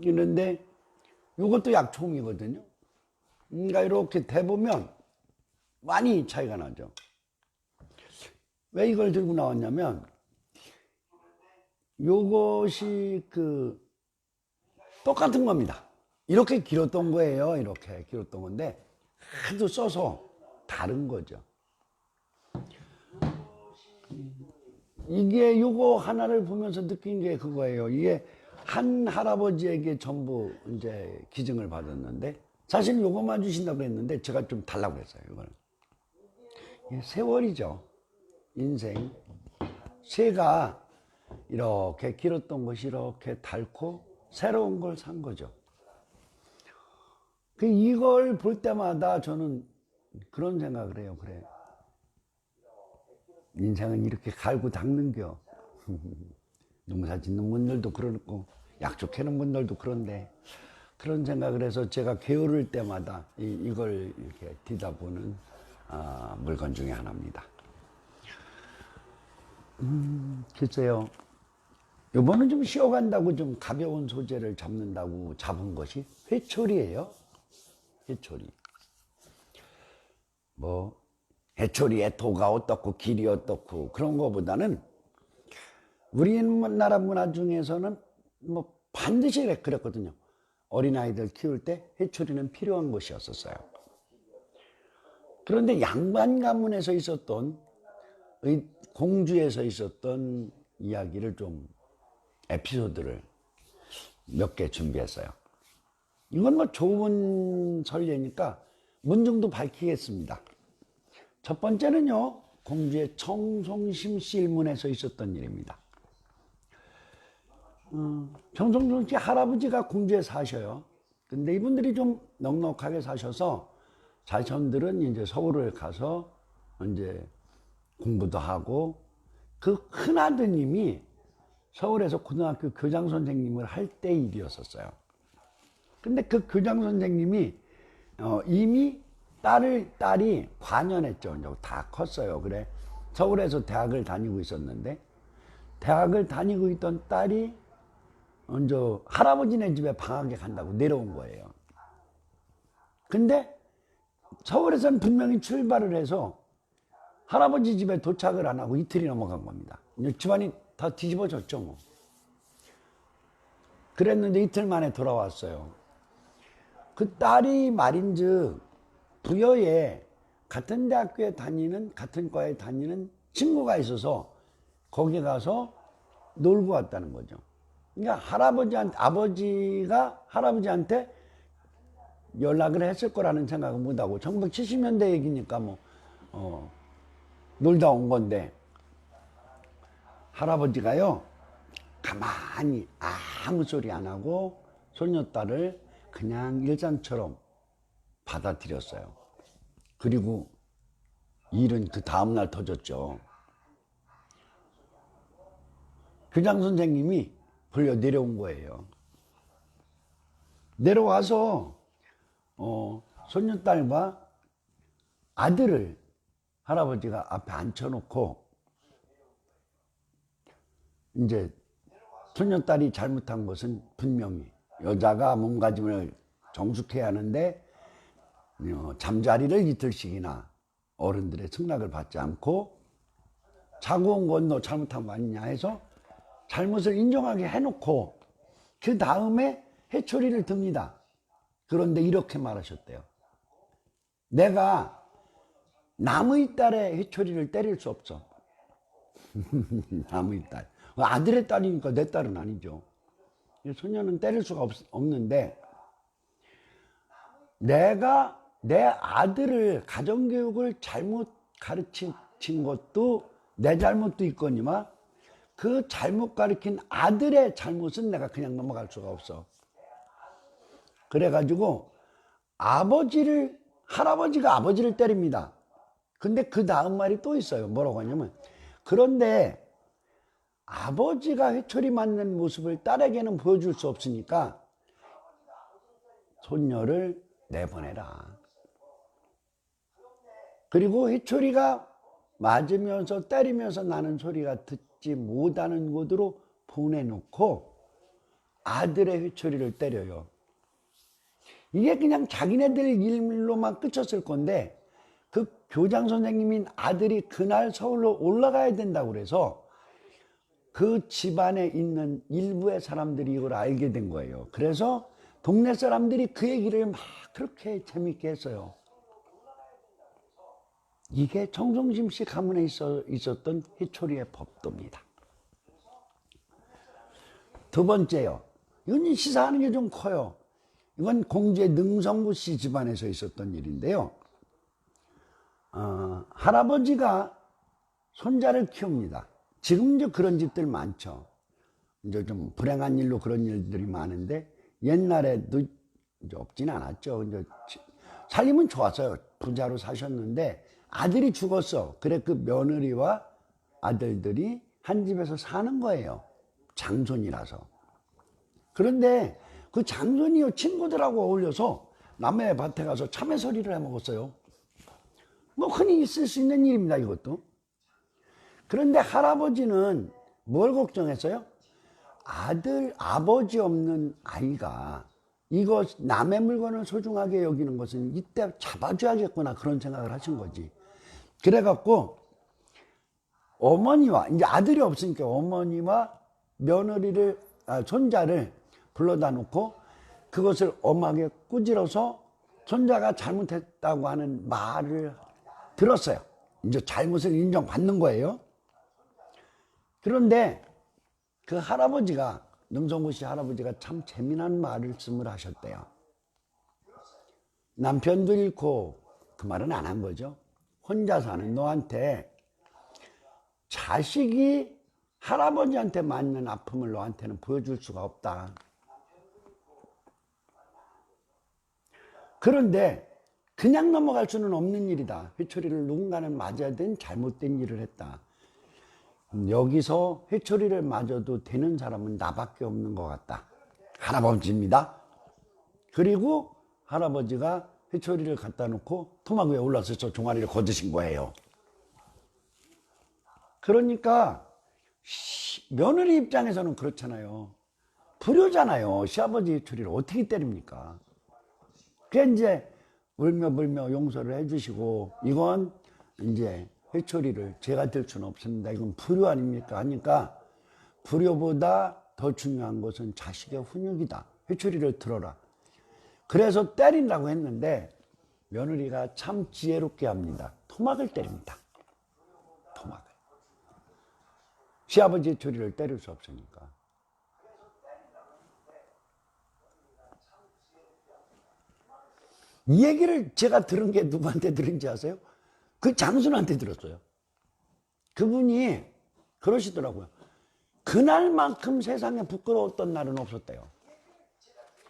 있는데 이것도 약총이거든요. 그러니까 이렇게 대보면 많이 차이가 나죠. 왜 이걸 들고 나왔냐면 요것이 똑같은 겁니다. 이렇게 길었던 거예요. 이렇게 길었던 건데 하도 써서 다른 거죠. 이게 요거 하나를 보면서 느낀 게 그거예요. 이게 한 할아버지에게 전부 이제 기증을 받았는데 사실 요것만 주신다고 그랬는데 제가 좀 달라고 그랬어요. 이거는 세월이죠. 인생 새가 이렇게 길었던 것이 이렇게 닳고 새로운 걸 산 거죠. 이걸 볼 때마다 저는 그런 생각을 해요. 그래, 인생은 이렇게 갈고 닦는겨. 농사 짓는 분들도 그렇고 약초 캐는 분들도 그런데 그런 생각을 해서 제가 게으를 때마다 이걸 이렇게 뒤다보는 물건 중에 하나입니다. 글쎄요. 요번은 좀 쉬어간다고 좀 가벼운 소재를 잡는다고 잡은 것이 회초리예요. 회초리. 뭐 회초리의 도가 어떻고 길이 어떻고 그런 거보다는 우리나라 문화 중에서는 뭐 반드시 그랬거든요. 어린아이들 키울 때 회초리는 필요한 것이었었어요. 그런데 양반 가문에서 있었던 공주에서 있었던 이야기를 좀 에피소드를 몇 개 준비했어요. 이건 뭐 좋은 설례니까 문중도 밝히겠습니다. 첫 번째는요, 공주의 청송심 씨 일문에서 있었던 일입니다. 청송심 씨 할아버지가 공주에 사셔요. 근데 이분들이 좀 넉넉하게 사셔서 자손들은 이제 서울을 가서 이제 공부도 하고 그 큰아드님이 서울에서 고등학교 교장 선생님을 할 때 일이었었어요. 근데 그 교장 선생님이 이미 딸이 관연했죠. 다 컸어요. 그래 서울에서 대학을 다니고 있었는데 대학을 다니고 있던 딸이 먼저 할아버지네 집에 방학에 간다고 내려온 거예요. 근데 서울에서는 분명히 출발을 해서 할아버지 집에 도착을 안 하고 이틀이 넘어간 겁니다. 집안이 다 뒤집어졌죠 뭐. 그랬는데 이틀 만에 돌아왔어요. 그 딸이 말인즉 부여에 같은 대학교에 다니는 같은 과에 다니는 친구가 있어서 거기 가서 놀고 왔다는 거죠. 그러니까 아버지가 할아버지한테 연락을 했을 거라는 생각은 못하고 1970년대 얘기니까 뭐 놀다 온 건데 할아버지가요 가만히 아무 소리 안 하고 손녀딸을 그냥 일상처럼 받아들였어요. 그리고 일은 그 다음날 터졌죠. 교장 선생님이 불려 내려온 거예요. 내려와서 손녀딸과 아들을 할아버지가 앞에 앉혀놓고 이제 손녀딸이 잘못한 것은 분명히 여자가 몸가짐을 정숙해야 하는데 잠자리를 이틀씩이나 어른들의 승낙을 받지 않고 자고 온 건 너 잘못한 거 아니냐 해서 잘못을 인정하게 해놓고 그 다음에 회초리를 듭니다. 그런데 이렇게 말하셨대요. 내가 남의 딸의 회초리를 때릴 수 없어. 남의 딸. 아들의 딸이니까 내 딸은 아니죠. 소녀는 때릴 수가 없는데 내가 내 아들을 가정교육을 잘못 가르친 것도 내 잘못도 있거니와 그 잘못 가르친 아들의 잘못은 내가 그냥 넘어갈 수가 없어. 그래가지고 할아버지가 아버지를 때립니다. 근데 그 다음 말이 또 있어요. 뭐라고 하냐면 그런데 아버지가 회초리 맞는 모습을 딸에게는 보여줄 수 없으니까 손녀를 내보내라. 그리고 회초리가 맞으면서 때리면서 나는 소리가 듣지 못하는 곳으로 보내놓고 아들의 회초리를 때려요. 이게 그냥 자기네들 일로만 끝쳤을 건데 그 교장 선생님인 아들이 그날 서울로 올라가야 된다고 그래서 그 집안에 있는 일부의 사람들이 이걸 알게 된 거예요. 그래서 동네 사람들이 그 얘기를 막 그렇게 재밌게 했어요. 이게 정성심씨 가문에 있었던 회초리의 법도입니다. 두 번째요. 이건 시사하는 게 좀 커요. 이건 공주의 능성구 씨 집안에서 있었던 일인데요. 할아버지가 손자를 키웁니다. 지금 이제 그런 집들 많죠. 이제 좀 불행한 일로 그런 일들이 많은데 옛날에도 이제 없진 않았죠. 이제 살림은 좋았어요. 부자로 사셨는데 아들이 죽었어. 그래 그 며느리와 아들들이 한 집에서 사는 거예요. 장손이라서. 그런데 그 장손이요 친구들하고 어울려서 남의 밭에 가서 참외서리를 해 먹었어요. 뭐 흔히 있을 수 있는 일입니다, 이것도. 그런데 할아버지는 뭘 걱정했어요? 아버지 없는 아이가 이거 남의 물건을 소중하게 여기는 것은 이때 잡아줘야겠구나 그런 생각을 하신 거지. 그래갖고 어머니와 이제 아들이 없으니까 어머니와 며느리를 손자를 불러다 놓고 그것을 엄하게 꾸질러서 손자가 잘못했다고 하는 말을 들었어요. 이제 잘못을 인정받는 거예요. 그런데 그 할아버지가 능성구 씨 할아버지가 참 재미난 말씀을 하셨대요. 남편도 잃고 그 말은 안 한 거죠. 혼자 사는 너한테 자식이 할아버지한테 맞는 아픔을 너한테는 보여줄 수가 없다. 그런데 그냥 넘어갈 수는 없는 일이다. 회초리를 누군가는 맞아야 된 잘못된 일을 했다. 여기서 회초리를 맞아도 되는 사람은 나밖에 없는 것 같다. 할아버지입니다. 그리고 할아버지가 회초리를 갖다 놓고 토막 위에 올라서 저 종아리를 거두신 거예요. 그러니까 며느리 입장에서는 그렇잖아요. 불효잖아요. 시아버지 회초리를 어떻게 때립니까? 그게 이제 울며 용서를 해주시고 이건 이제 회초리를 제가 들 수는 없습니다. 이건 불효 아닙니까? 하니까 불효보다 더 중요한 것은 자식의 훈육이다. 회초리를 들어라. 그래서 때린다고 했는데 며느리가 참 지혜롭게 합니다. 토막을 때립니다. 토막을. 시아버지 회초리를 때릴 수 없으니까. 이 얘기를 제가 들은 게 누구한테 들은지 아세요? 그 장손한테 들었어요. 그분이 그러시더라고요. 그날만큼 세상에 부끄러웠던 날은 없었대요.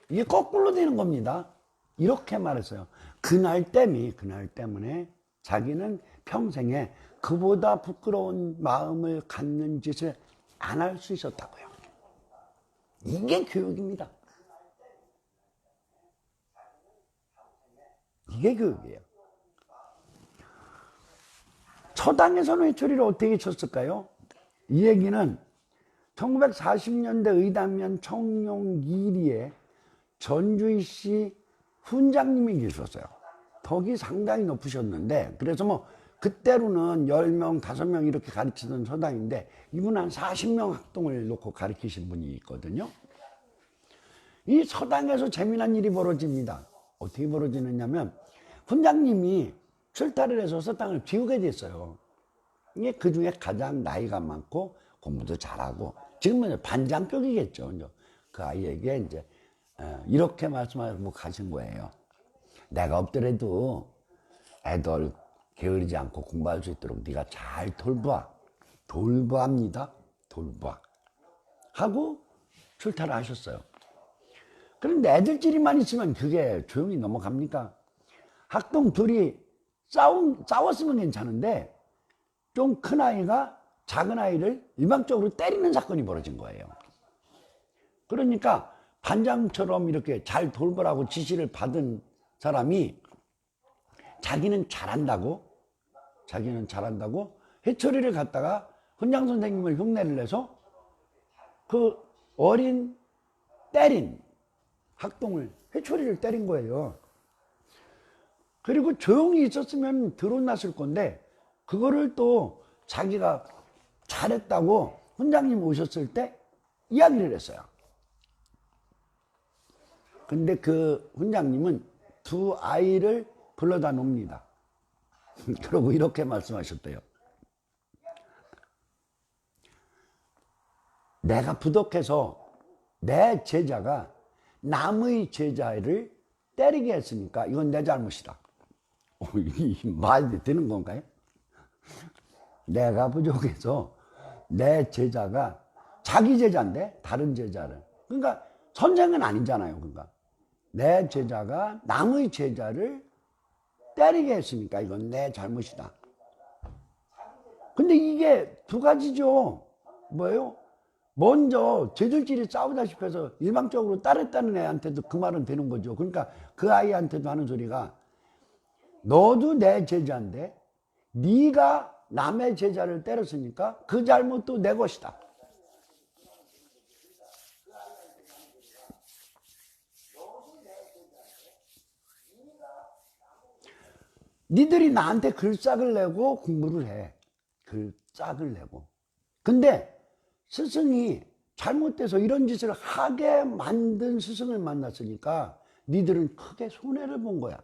이게 거꾸로 되는 겁니다. 이렇게 말했어요. 그날 때문에 자기는 평생에 그보다 부끄러운 마음을 갖는 짓을 안 할 수 있었다고요. 이게 교육입니다. 이게 교육이에요. 처당에서는 회초리를 어떻게 쳤을까요? 이 얘기는 1940년대 의당면 청룡 2리에 전주희 씨 훈장님이 계셨어요. 덕이 상당히 높으셨는데 그래서 뭐 그때로는 10명, 5명 이렇게 가르치던 서당인데 이분 한 40명 학동을 놓고 가르치신 분이 있거든요. 이 서당에서 재미난 일이 벌어집니다. 어떻게 벌어지느냐면 훈장님이 출타를 해서 서당을 비우게 됐어요. 이게 그 중에 가장 나이가 많고 공부도 잘하고 지금은 반장격이겠죠. 그 아이에게 이제 이렇게 말씀하고 가신 거예요. 내가 없더라도 애들 게으르지 않고 공부할 수 있도록 네가 잘 돌봐. 돌봐합니다. 돌봐. 하고 출타를 하셨어요. 그런데 애들끼리만 있으면 그게 조용히 넘어갑니까? 학동 둘이 싸웠으면 괜찮은데 좀 큰 아이가 작은 아이를 일방적으로 때리는 사건이 벌어진 거예요. 그러니까 반장처럼 이렇게 잘 돌보라고 지시를 받은 사람이 자기는 잘한다고 회초리를 갖다가 훈장 선생님을 흉내를 내서 그 어린 때린 학동을, 회초리를 때린 거예요. 그리고 조용히 있었으면 드러났을 건데 그거를 또 자기가 잘했다고 훈장님 오셨을 때 이야기를 했어요. 근데 그 훈장님은 두 아이를 불러다 놉니다. 그러고 이렇게 말씀하셨대요. 내가 부덕해서 내 제자가 남의 제자를 때리게 했으니까 이건 내 잘못이다. 이 말이 되는 건가요? 내가 부족해서 내 제자가 자기 제자인데 다른 제자를, 그러니까 선생은 아니잖아요. 그러니까 내 제자가 남의 제자를 때리게 했으니까 이건 내 잘못이다. 근데 이게 두 가지죠. 뭐예요? 먼저 제들끼리 싸우다시피 해서 일방적으로 따랐다는 애한테도 그 말은 되는 거죠. 그러니까 그 아이한테도 하는 소리가 너도 내 제자인데 네가 남의 제자를 때렸으니까 그 잘못도 내 것이다. 니들이 나한테 글싹을 내고 공부를 해. 글싹을 내고. 근데 스승이 잘못돼서 이런 짓을 하게 만든 스승을 만났으니까 니들은 크게 손해를 본 거야.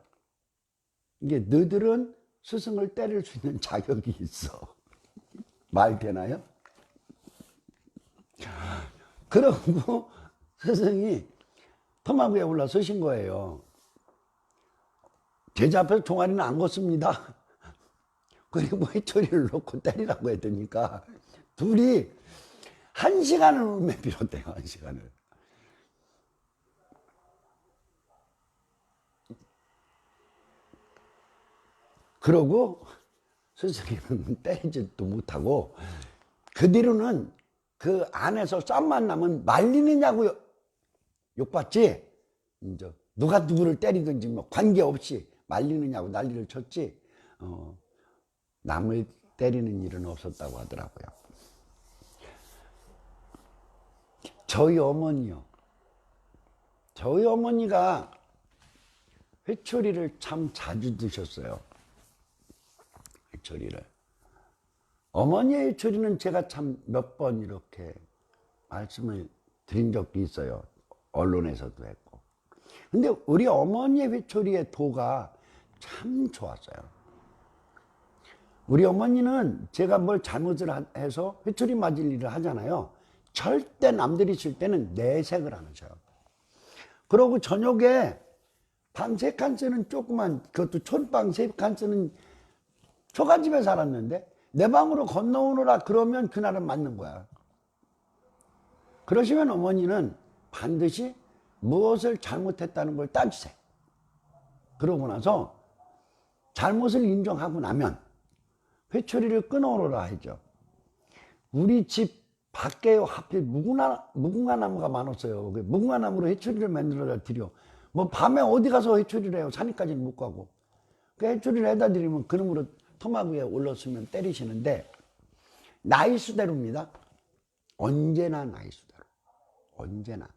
이게 너희들은 스승을 때릴 수 있는 자격이 있어. 말 되나요? 그러고 스승이 토막위에 올라서신 거예요. 제자 앞에서 종아리는 안 걷습니다. 그리고 회초리를 놓고 때리라고 했더니까 둘이 1시간을 울며 빌었대요. 1시간을. 그러고 스승님은 때리지도 못하고 그 뒤로는 그 안에서 쌈만 나면 말리느냐고 욕받지, 이제 누가 누구를 때리든지 뭐 관계없이 말리느냐고 난리를 쳤지 남을 때리는 일은 없었다고 하더라고요. 저희 어머니요. 저희 어머니가 회초리를 참 자주 드셨어요. 회초리를. 어머니의 회초리는 제가 참 몇 번 이렇게 말씀을 드린 적도 있어요. 언론에서도 했고. 근데 우리 어머니의 회초리의 도가 참 좋았어요. 우리 어머니는 제가 뭘 잘못을 해서 회초리 맞을 일을 하잖아요. 절대 남들이 칠 때는 내색을 안 하셔요. 그러고 저녁에 방 3칸 쓰는 조그만, 그것도 촌방 3칸 쓰는 초가집에 살았는데 내 방으로 건너오느라 그러면 그날은 맞는 거야. 그러시면 어머니는 반드시 무엇을 잘못했다는 걸 따지세요. 그러고 나서 잘못을 인정하고 나면 회초리를 끊어오라 하죠. 우리 집 밖에 하필 무궁화 나무가 많았어요. 무궁화 나무로 회초리를 만들어다 드려. 뭐 밤에 어디 가서 회초리를 해요. 산에까지는 못 가고. 그 회초리를 해다 드리면 그놈으로 토막 위에 올랐으면 때리시는데 나이 수대로입니다. 언제나 나이 수대로. 언제나.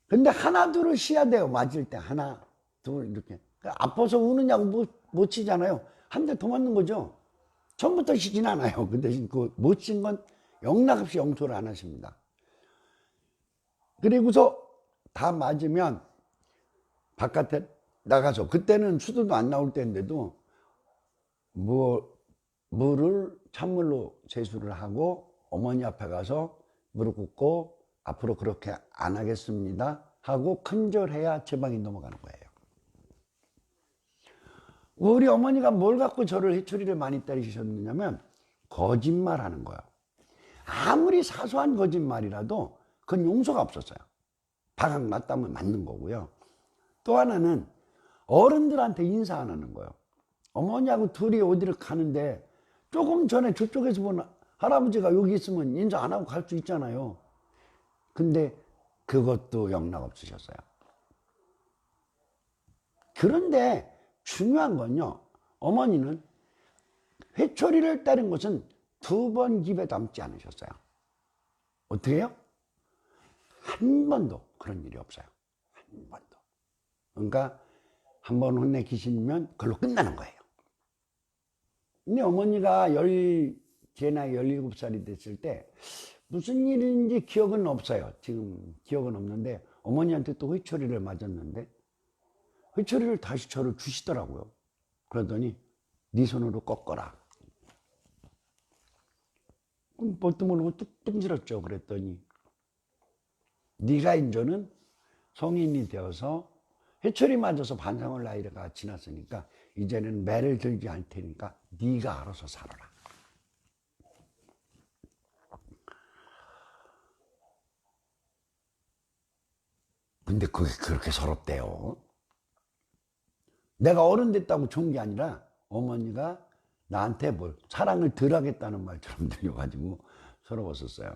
근데 하나 둘을 쉬어야 돼요. 맞을 때 하나 둘 이렇게. 아파서 우느냐고 못 치잖아요. 한 대 더 맞는 거죠. 처음부터 쉬진 않아요. 그 대신 못 친 건 영락없이 용서를 안 하십니다. 그리고서 다 맞으면 바깥에 나가서, 그때는 수도도 안 나올 때인데도 물을 찬물로 세수를 하고 어머니 앞에 가서 무릎 꿇고 앞으로 그렇게 안 하겠습니다 하고 큰절해야 제 방에 넘어가는 거예요. 우리 어머니가 뭘 갖고 저를 회초리를 많이 때리셨느냐면 거짓말 하는 거예요. 아무리 사소한 거짓말이라도 그건 용서가 없었어요. 방학 맞다면 맞는 거고요. 또 하나는 어른들한테 인사 안 하는 거예요. 어머니하고 둘이 어디를 가는데 조금 전에 저쪽에서 본 할아버지가 여기 있으면 인사 안 하고 갈 수 있잖아요. 근데 그것도 영락 없으셨어요. 그런데 중요한 건요, 어머니는 회초리를 때린 것은 2번 입에 담지 않으셨어요. 어떻게 해요? 한 번도 그런 일이 없어요. 한 번도. 그러니까 한 번 혼내 귀신이면 그걸로 끝나는 거예요. 근데 어머니가 제 나이 17살이 됐을 때 무슨 일인지 기억은 없어요. 지금 기억은 없는데 어머니한테 또 회초리를 맞았는데 회초리를 다시 저를 주시더라고요. 그러더니 네 손으로 꺾어라. 뭣도 모르고 뚝뚝 질었죠. 그랬더니 네가 이제는 성인이 되어서 회초리 맞아서 반성할 나이가 지났으니까 이제는 매를 들지 않을 테니까 네가 알아서 살아라. 근데 그게 그렇게 서럽대요. 내가 어른 됐다고 좋은 게 아니라 어머니가 나한테 뭘 사랑을 덜 하겠다는 말처럼 들려가지고 서러웠었어요.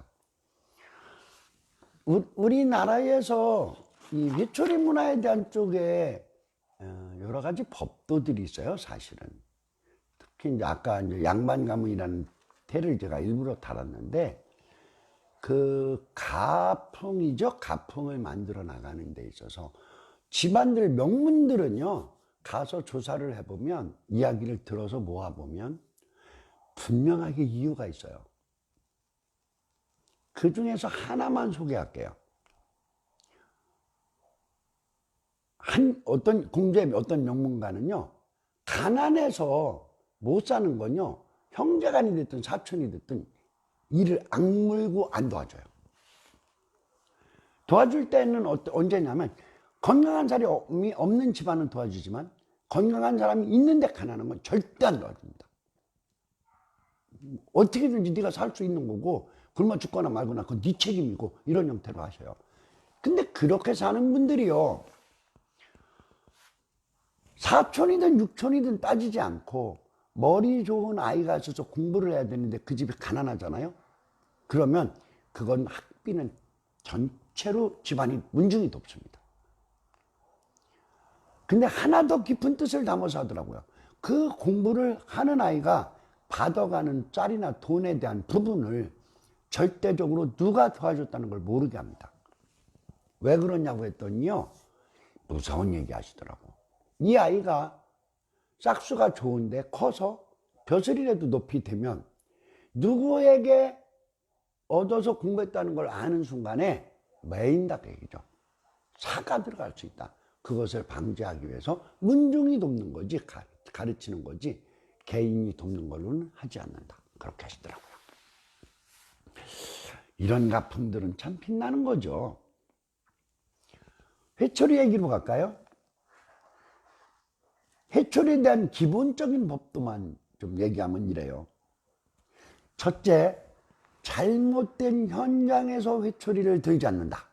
우리나라에서 이 회초리 문화에 대한 쪽에 여러 가지 법도들이 있어요, 사실은. 특히 이제 아까 이제 양반 가문이라는 태를 제가 일부러 달았는데 그 가풍이죠. 가풍을 만들어 나가는 데 있어서 집안들 명문들은요, 가서 조사를 해보면 이야기를 들어서 모아보면 분명하게 이유가 있어요. 그 중에서 하나만 소개할게요. 공주의 어떤 명문가는요, 가난해서 못 사는 건요, 형제간이 됐든 사촌이 됐든 이를 악물고 안 도와줘요. 도와줄 때는 언제냐면 건강한 사람이 없는 집안은 도와주지만 건강한 사람이 있는데 가난한 건 절대 안 도와줍니다. 어떻게든지 네가 살 수 있는 거고 굶어 죽거나 말거나 그건 네 책임이고 이런 형태로 하셔요. 근데 그렇게 사는 분들이요, 사촌이든 육촌이든 따지지 않고 머리 좋은 아이가 있어서 공부를 해야 되는데 그 집이 가난하잖아요. 그러면 그건 학비는 전체로 집안이 문중이 높습니다. 근데 하나 더 깊은 뜻을 담아서 하더라고요. 그 공부를 하는 아이가 받아가는 짤이나 돈에 대한 부분을 절대적으로 누가 도와줬다는 걸 모르게 합니다. 왜 그러냐고 했더니요, 무서운 얘기 하시더라고. 이 아이가 싹수가 좋은데 커서 벼슬이라도 높이 되면 누구에게 얻어서 공부했다는 걸 아는 순간에 매인다 그 얘기죠. 사가 들어갈 수 있다. 그것을 방지하기 위해서 문중이 돕는 거지, 가르치는 거지 개인이 돕는 걸로는 하지 않는다. 그렇게 하시더라고요. 이런 가풍들은 참 빛나는 거죠. 회초리 얘기로 갈까요? 회초리에 대한 기본적인 법도만 좀 얘기하면 이래요. 첫째, 잘못된 현장에서 회초리를 들지 않는다.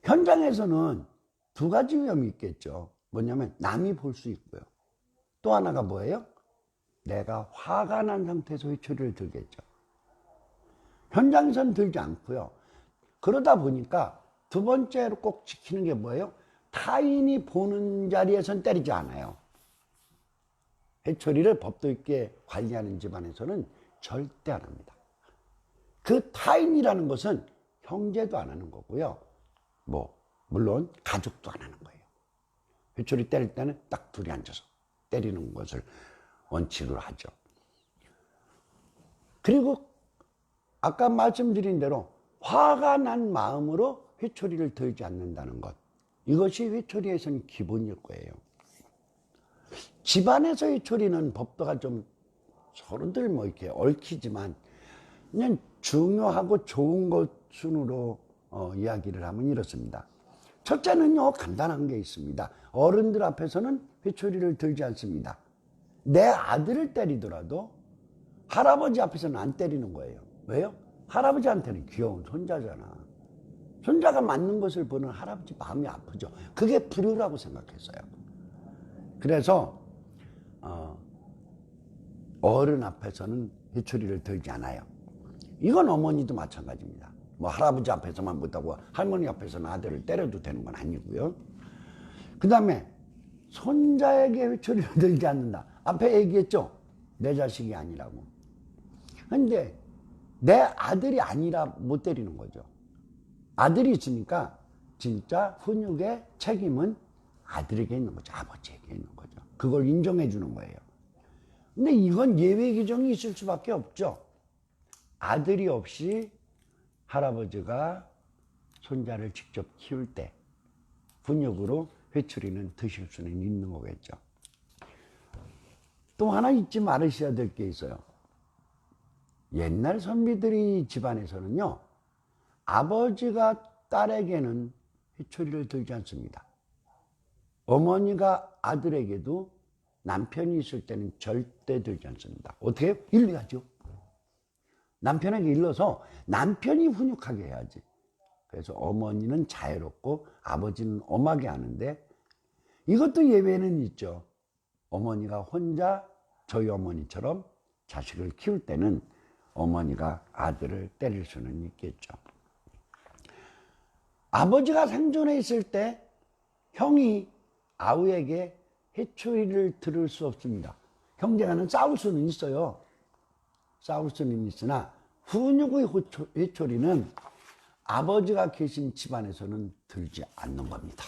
현장에서는 두 가지 위험이 있겠죠. 뭐냐면 남이 볼 수 있고요. 또 하나가 뭐예요? 내가 화가 난 상태에서 회초리를 들겠죠. 현장에서는 들지 않고요. 그러다 보니까 두 번째로 꼭 지키는 게 뭐예요? 타인이 보는 자리에선 때리지 않아요. 회초리를 법도 있게 관리하는 집안에서는 절대 안 합니다. 그 타인이라는 것은 형제도 안 하는 거고요. 물론 가족도 안 하는 거예요. 회초리 때릴 때는 딱 둘이 앉아서 때리는 것을 원칙으로 하죠. 그리고 아까 말씀드린 대로 화가 난 마음으로 회초리를 들지 않는다는 것. 이것이 회초리에서는 기본일 거예요. 집안에서 회초리는 법도가 좀 서로들 이렇게 얽히지만 그냥 중요하고 좋은 것 순으로 이야기를 하면 이렇습니다. 첫째는요, 간단한 게 있습니다. 어른들 앞에서는 회초리를 들지 않습니다. 내 아들을 때리더라도 할아버지 앞에서는 안 때리는 거예요. 왜요? 할아버지한테는 귀여운 손자잖아. 손자가 맞는 것을 보는 할아버지 마음이 아프죠. 그게 불효라고 생각했어요. 그래서 어른 앞에서는 회초리를 들지 않아요. 이건 어머니도 마찬가지입니다. 할아버지 앞에서만 못하고 할머니 앞에서는 아들을 때려도 되는 건 아니고요. 그 다음에 손자에게 회초리를 들지 않는다. 앞에 얘기했죠. 내 자식이 아니라고. 근데 내 아들이 아니라 못 때리는 거죠. 아들이 있으니까 진짜 훈육의 책임은 아들에게 있는 거죠. 아버지에게 있는 거죠. 그걸 인정해 주는 거예요. 근데 이건 예외 규정이 있을 수밖에 없죠. 아들이 없이 할아버지가 손자를 직접 키울 때 훈육으로 회초리는 드실 수는 있는 거겠죠. 또 하나 잊지 말으셔야 될 게 있어요. 옛날 선비들이 집안에서는요, 아버지가 딸에게는 회초리를 들지 않습니다. 어머니가 아들에게도 남편이 있을 때는 절대 들지 않습니다. 어떻게 해요? 일러야죠. 남편에게 일러서 남편이 훈육하게 해야지. 그래서 어머니는 자유롭고 아버지는 엄하게 하는데, 이것도 예외는 있죠. 어머니가 혼자 저희 어머니처럼 자식을 키울 때는 어머니가 아들을 때릴 수는 있겠죠. 아버지가 생존해 있을 때 형이 아우에게 회초리를 들을 수 없습니다. 형제간은 싸울 수는 있어요. 싸울 수는 있으나 훈육의 회초리는 아버지가 계신 집안에서는 들지 않는 겁니다.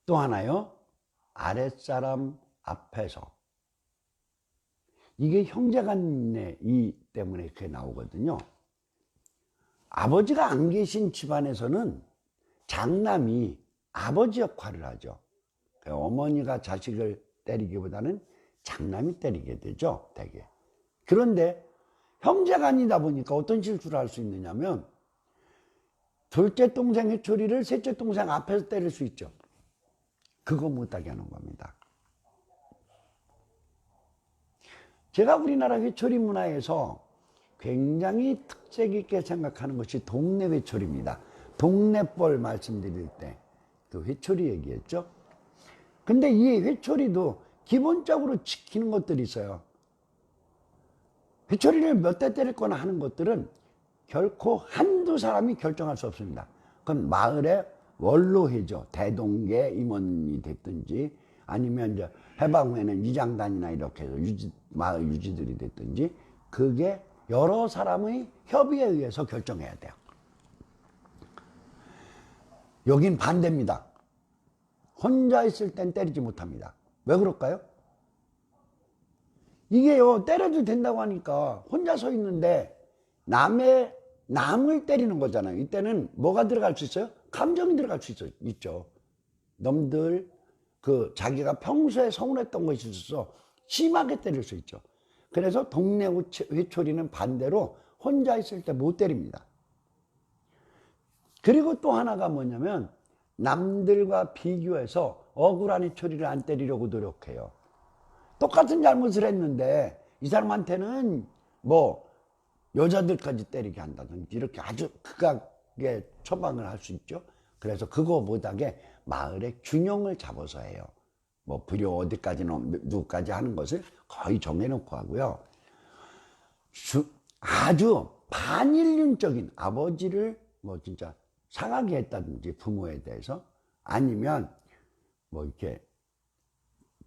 또 하나요. 아랫사람 앞에서. 이게 형제간의 이 때문에 그게 나오거든요. 아버지가 안 계신 집안에서는 장남이 아버지 역할을 하죠. 어머니가 자식을 때리기보다는 장남이 때리게 되죠, 되게. 그런데 형제간이다 보니까 어떤 실수를 할 수 있느냐면, 둘째 동생 회초리를 셋째 동생 앞에서 때릴 수 있죠. 그거 못하게 하는 겁니다. 제가 우리나라 회초리 문화에서 굉장히 특색 있게 생각하는 것이 동네 회초리입니다. 동네볼 말씀드릴 때 그 회초리 얘기했죠. 근데 이 회초리도 기본적으로 지키는 것들이 있어요. 회초리를 몇 대 때릴 거나 하는 것들은 결코 한두 사람이 결정할 수 없습니다. 그건 마을의 원로회죠. 대동계 임원이 됐든지, 아니면 이제 해방후에는 이장단이나 이렇게 해서 마을 유지들이 됐든지, 그게 여러 사람의 협의에 의해서 결정해야 돼요. 여긴 반대입니다. 혼자 있을 땐 때리지 못합니다. 왜 그럴까요? 이게요, 때려도 된다고 하니까 혼자 서 있는데 남을 때리는 거잖아요. 이때는 뭐가 들어갈 수 있어요? 감정이 들어갈 수 있죠. 놈들, 자기가 평소에 서운했던 것이 있어서 심하게 때릴 수 있죠. 그래서 동네 회초리는 반대로 혼자 있을 때 못 때립니다. 그리고 또 하나가 뭐냐면, 남들과 비교해서 억울한 회초리를 안 때리려고 노력해요. 똑같은 잘못을 했는데 이 사람한테는 뭐 여자들까지 때리게 한다든지 이렇게 아주 극악의 처방을 할 수 있죠. 그래서 그거 못하게 마을의 균형을 잡아서 해요. 뭐 불효 어디까지는 누구까지 하는 것을 거의 정해놓고 하고요. 아주 반인륜적인, 아버지를 뭐 진짜 상하게 했다든지 부모에 대해서, 아니면 뭐 이렇게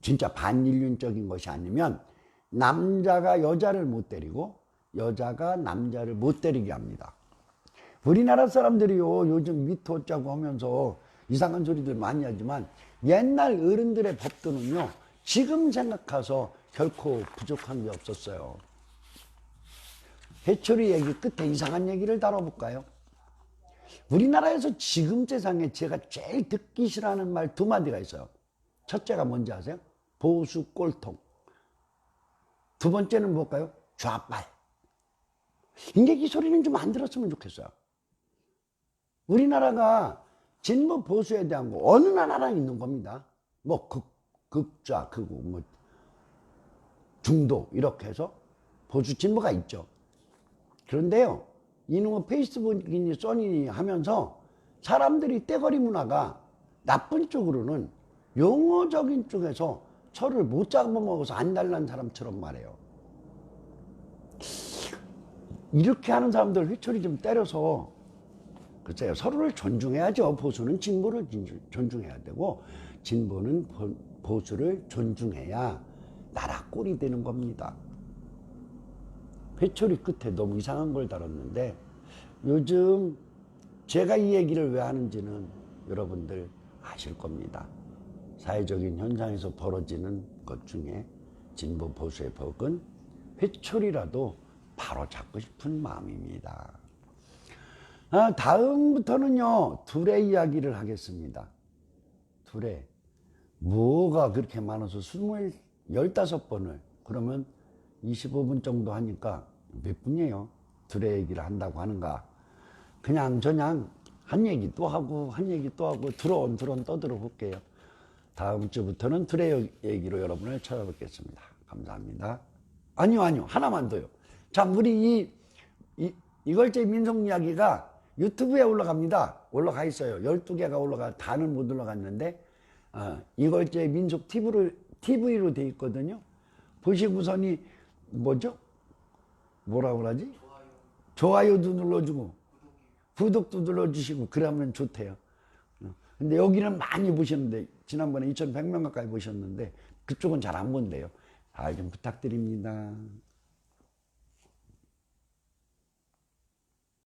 진짜 반인륜적인 것이 아니면 남자가 여자를 못 때리고 여자가 남자를 못 때리게 합니다. 우리나라 사람들이요, 요즘 미토 짜고 하면서 이상한 소리들 많이 하지만 옛날 어른들의 법도는요, 지금 생각해서 결코 부족한 게 없었어요. 회초리 얘기 끝에 이상한 얘기를 다뤄볼까요? 우리나라에서 지금 세상에 제가 제일 듣기 싫어하는 말 두 마디가 있어요. 첫째가 뭔지 아세요? 보수 꼴통. 두 번째는 뭘까요? 좌빨. 이제 이 소리는 좀 안 들었으면 좋겠어요. 우리나라가 진보 보수에 대한 거 어느 나라랑 있는 겁니다. 뭐 극좌, 극우, 뭐 중도 이렇게 해서 보수 진보가 있죠. 그런데요, 이놈의 페이스북이니 써니 하면서 사람들이 떼거리 문화가 나쁜 쪽으로는 용어적인 쪽에서 서로를 못 잡아먹어서 안 달란 사람처럼 말해요. 이렇게 하는 사람들 회초리 좀 때려서, 글쎄요, 서로를 존중해야죠. 보수는 진보를 존중해야 되고, 진보는 보수를 존중해야 나라 꼴이 되는 겁니다. 회초리 끝에 너무 이상한 걸 달았는데 요즘 제가 이 얘기를 왜 하는지는 여러분들 아실 겁니다. 사회적인 현상에서 벌어지는 것 중에 진보 보수의 덕은 회초리라도 바로 잡고 싶은 마음입니다. 다음부터는요, 둘의 이야기를 하겠습니다. 둘의. 뭐가 그렇게 많아서 15번을, 그러면 25분 정도 하니까 몇 분이에요? 둘의 얘기를 한다고 하는가? 그냥 저냥 한 얘기 또 하고, 한 얘기 또 하고, 드론 떠들어 볼게요. 다음 주부터는 둘의 얘기로 여러분을 찾아뵙겠습니다. 감사합니다. 아니요. 하나만 더요. 자, 우리 이걸제 민속 이야기가 유튜브에 올라갑니다. 올라가 있어요. 12개가 올라가, 다는 못 올라갔는데, 이걸제 민속 TV로 돼 있거든요. 보시고서니, 뭐라고 그러지? 좋아요도 눌러주고, 구독도 눌러주시고, 그러면 좋대요. 근데 여기는 많이 보셨는데, 지난번에 2100명 가까이 보셨는데, 그쪽은 잘 안 본대요. 잘 좀 부탁드립니다.